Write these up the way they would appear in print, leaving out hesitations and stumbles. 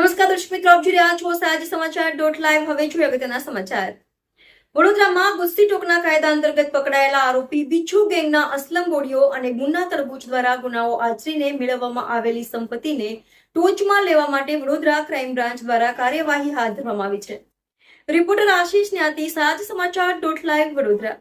નમસ્કાર દર્શક મિત્રો, આપ જોઈ રહ્યા છો સાંજ સમાચાર.live. હવે જોઈએ અગત્યના સમાચાર. વડોદરામાં ગુસ્સી ટોકના કાયદા અંતર્ગત પકડાયેલા આરોપી બિચ્છુ ગેંગના અસલમ બોડિયો અને મુન્ના તરબૂચ દ્વારા ગુનાઓ આચરીને મેળવવામાં આવેલી સંપત્તિને ટોચમાં લેવા માટે વડોદરા ક્રાઇમ બ્રાન્ચ દ્વારા કાર્યવાહી હાથ ધરવામાં આવી છે. રિપોર્ટર આશીષ ન્યાતી, સાંજ સમાચાર.live, વડોદરા.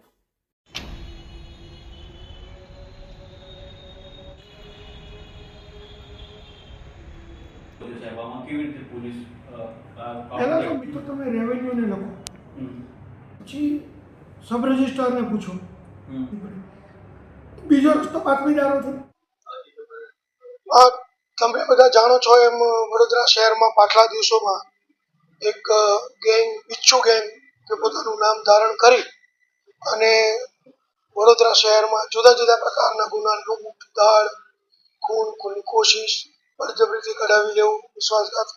પહેલાં તો મિત્રો તમે રેવન્યુને લખો, પછી સબ રજિસ્ટ્રારને પૂછો, બીજો રસ્તો બાતમીદારોથી. તમે બધા જાણો છો એમ વડોદરા શહેરમાં પાછલા દિવસોમાં એક ગેંગ, બિચ્છુ ગેંગ, કે પોતાનું નામ ધારણ કરી અને વડોદરા શહેરમાં જુદા જુદા પ્રકારના ગુના, લૂંટ, દાળ, ખૂનની કોશિશ, બળજબરીથી કઢાવી લેવું, વિશ્વાસઘાત,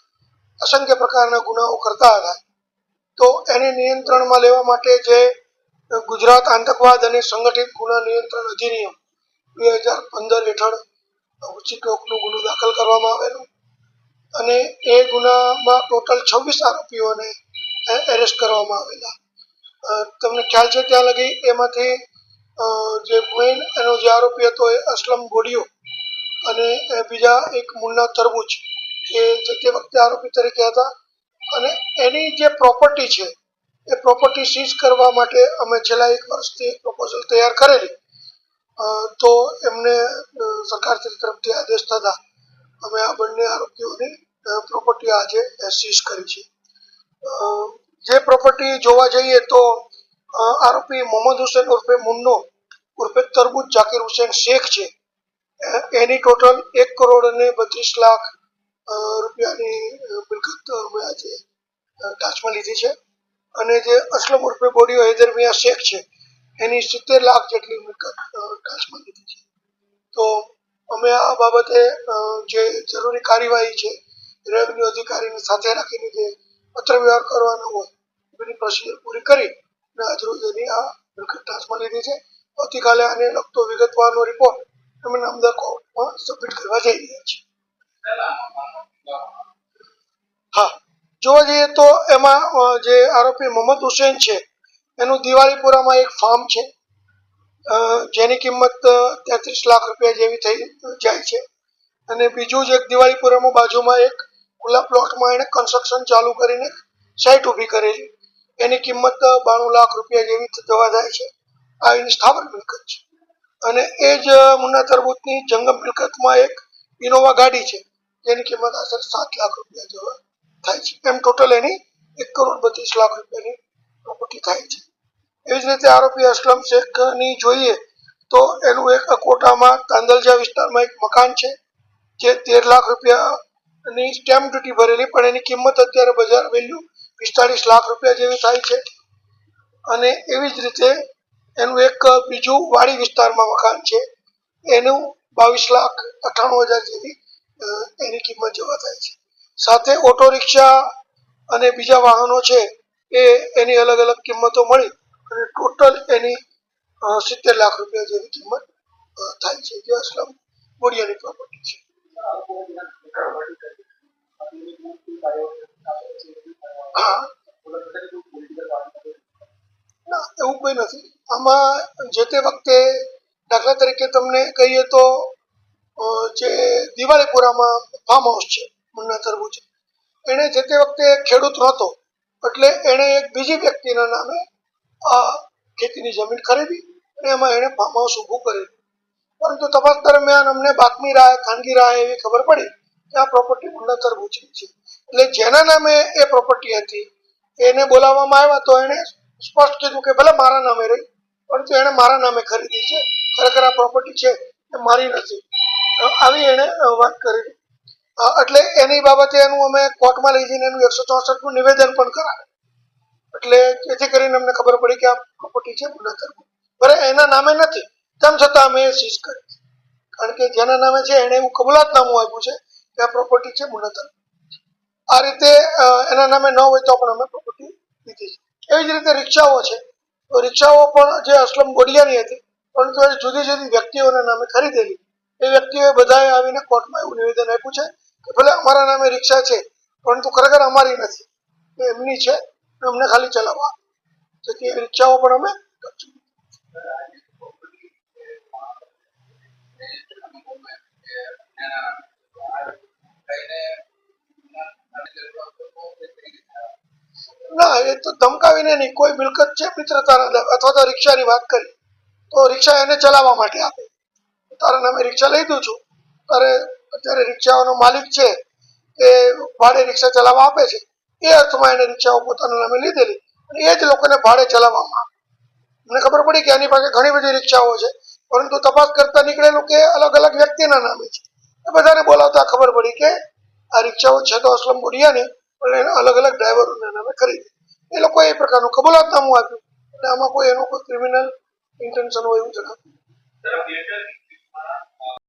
અસંખ્ય પ્રકારના ગુનાઓ કરતા હતા. તો એને નિયંત્રણમાં લેવા માટે જે ગુજરાત આતંકવાદ અને સંગઠિત ગુના નિયંત્રણ અધિનિયમ 2015 હેઠળ ગુસ્સી ટોકનો ગુનો દાખલ કરવામાં આવેલો અને એ ગુનામાં ટોટલ 26 આરોપીઓને એરેસ્ટ કરવામાં આવેલા. તમને ખ્યાલ છે ત્યાં લગી એમાંથી જે મેઇન એનો જે આરોપી હતો એ અસલમ બોડિયો અને બીજા એક મુન્ના તરબૂચ, એ તે વખતે આરોપી તરીકે હતા. અને એની જે પ્રોપર્ટી છે એ પ્રોપર્ટી સીઝ કરવા માટે અમે છેલ્લા 1 વર્ષથી પ્રપોઝલ તૈયાર કરેલી. તો એમને સરકાર તરફથી આદેશ થતા અમે આ બંને આરોપીઓની પ્રોપર્ટી આજે સીઝ કરી છે. જે પ્રોપર્ટી જોવા જઈએ તો આરોપી મોહમ્મદ હુસેન ઉર્ફે મુન્નો ઉર્ફે તરબૂચ જાકીર હુસેન શેખ છે, એની ટોટલ 1,32,00,000 રૂપિયાની મિલકત અમે આજે ટાચમાં લીધી છે. અને જે અસલમ ઉર્ફે બોડિયો હૈદર મિયા શેખ છે એની 70 લાખ જેટલી મિલકત ટાચમાં લીધી છે. તો અમે આ બાબતે જે જરૂરી કાર્યવાહી છે રેવન્યુ અધિકારીને સાથે રાખીને જે પત્ર વ્યવહાર કરવાનો હોય એની પ્રોસિજર પૂરી કરી અને આજરોજ એની આ મિલકત ટાચમાં લીધી છે. આવતીકાલે આને લગતો વિગતવારનો રિપોર્ટ અમે નામદાર કોર્ટમાં સબમિટ કરવા જઈ રહ્યા છીએ. હા, જોવા જઈએ તો એમાં જે આરોપી મોહમ્મદ હુસેન છે એનું દિવાળીપુરામાં એક ફાર્મ છે જેની કિંમત 33 લાખ રૂપિયા જેવી થઈ જાય છે. અને બીજું જ એક દિવાળીપુરામાં બાજુમાં એક ખુલ્લા પ્લોટમાં એને કન્સ્ટ્રક્શન ચાલુ કરીને સાઇટ ઊભી કરેલી, એની કિંમત 92 લાખ રૂપિયા જેવી જવા જાય છે. આ એની સ્થાવર મિલકત છે. અને એ જ મુન્ના તરબૂચની જંગમ મિલકતમાં એક ઇનોવા ગાડી છે જેની કિંમત આશરે 7 લાખ રૂપિયા જેવા થાય છે. એમ ટોટલ એની 1,32,00,000 રૂપિયાની પ્રોપર્ટી થાય છે. એવી જ રીતે આરોપી અસલમ શેખની જોઈએ તો એનું એક કોટામાં તાંદલજા વિસ્તારમાં એક મકાન છે જે 13 લાખ રૂપિયાની સ્ટેમ્પ ડ્યુટી ભરેલી, પણ એની કિંમત અત્યારે બજાર વેલ્યુ 45 લાખ રૂપિયા જેવી થાય છે. અને એવી જ રીતે એનું એક બીજું વાડી વિસ્તારમાં મકાન છે, એનું 22,98,000 જેવી એની કિંમત જવા થાય છે. સાથે ઓટો રિક્ષા અને બીજા વાહનો છે એ એની અલગ અલગ કિંમતો મળી અને ટોટલ એની 70 લાખ રૂપિયા જેવી કિંમત થાય છે, જે અસલમ બોડિયાની પ્રોપર્ટી છે. હા, ના એવું કોઈ નથી. આમાં જે તે વખતે દાખલા તરીકે તમને કહીએ તો જે દિવાળીપુરામાં ફાર્મ હાઉસ છે મુન્ના તરબૂચ, એણે જે તે વખતે ખેડૂત નહોતો એટલે એણે એક બીજી વ્યક્તિના નામે આ ખેતીની જમીન ખરીદી અને એમાં એણે ફાર્મ હાઉસ ઊભું કરેલું. પરંતુ તપાસ દરમિયાન અમને બાતમી રાહે, ખાનગી રાહે એવી ખબર પડી કે આ પ્રોપર્ટી મુન્ના તરબૂચની છે. એટલે જેના નામે એ પ્રોપર્ટી હતી એને બોલાવવામાં આવ્યા તો એણે સ્પષ્ટ કીધું કે ભલે મારા નામે રહી, પરંતુ એણે મારા નામે ખરીદી છે, ખરેખર આ પ્રોપર્ટી છે એ મારી નથી, આવી એણે વાત કરી. એટલે એની બાબતે એનું અમે કોર્ટમાં લઈ જઈને એનું 164નું નિવેદન પણ કરાવ્યું. એટલે જેથી કરીને અમને ખબર પડી કે આ પ્રોપર્ટી છે મુન્ના તરબૂચ, ભલે એના નામે નથી તેમ છતાં અમે સીઝ કરી, કારણ કે જેના નામે છે એને એવું કબૂલાતનામું આપ્યું છે કે આ પ્રોપર્ટી છે મુન્ના તરબૂચ. આ રીતે એના નામે ન હોય તો પણ અમે પ્રોપર્ટી લીધી છે. એવી જ રીતે રિક્ષાઓ છે, તો રિક્ષાઓ પણ જે અસલમ બોડિયાની હતી પરંતુ એ જુદી જુદી વ્યક્તિઓના નામે ખરીદેલી. એ વ્યક્તિઓએ બધાએ આવીને કોર્ટમાં એવું નિવેદન આપ્યું છે કે ભલે અમારા નામે રિક્ષા છે પરંતુ ખરેખર અમારી નથી, એ એમની છે, અમને ખાલી ચલાવવા જેથી એ રિક્ષાઓ પણ અમે ના, એ તો ધમકાવીને નહીં, કોઈ મિલકત છે મિત્રતાના દાવે અથવા તો રિક્ષાની વાત કરી તો રિક્ષા એને ચલાવવા માટે આપે. તારા નામે રિક્ષા લઈ દઉં છું, તારે અત્યારે રિક્ષાઓનો માલિક છે એ ભાડે રિક્ષા ચલાવવા આપે છે, એ અર્થમાં એને રિક્ષાઓ પોતાના નામે લીધેલી અને એ જ લોકોને ભાડે ચલાવવામાં આવે. મને ખબર પડી કે એની પાસે ઘણી બધી રિક્ષાઓ છે, પરંતુ તપાસ કરતા નીકળેલું કે અલગ અલગ વ્યક્તિના નામે છે. એ બધાને બોલાવતા ખબર પડી કે આ રિક્ષાઓ છે તો અસલમ બોડિયાની, પણ એને અલગ અલગ ડ્રાઈવરોના નામે ખરીદી. એ લોકોએ એ પ્રકારનું કબૂલાતનામું આપ્યું એટલે આમાં કોઈ એનો કોઈ ક્રિમિનલ ઇન્ટેન્શન હોય એવું જણાતું.